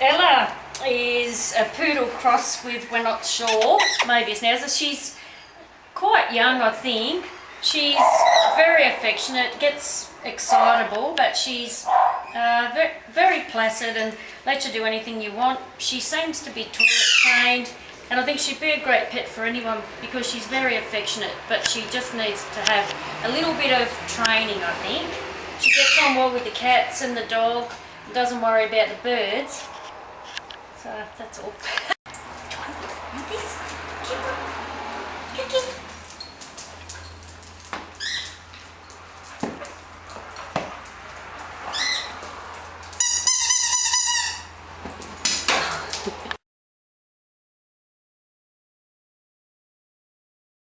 Ella is a poodle cross with, we're not sure, maybe it's Nowza. She's quite young, I think. She's very affectionate, gets excitable, but she's very placid and lets you do anything you want. She seems to be toilet trained, and I think she'd be a great pet for anyone because she's very affectionate, but she just needs to have a little bit of training, I think. She gets on well with the cats and the dog, doesn't worry about the birds. So that's all.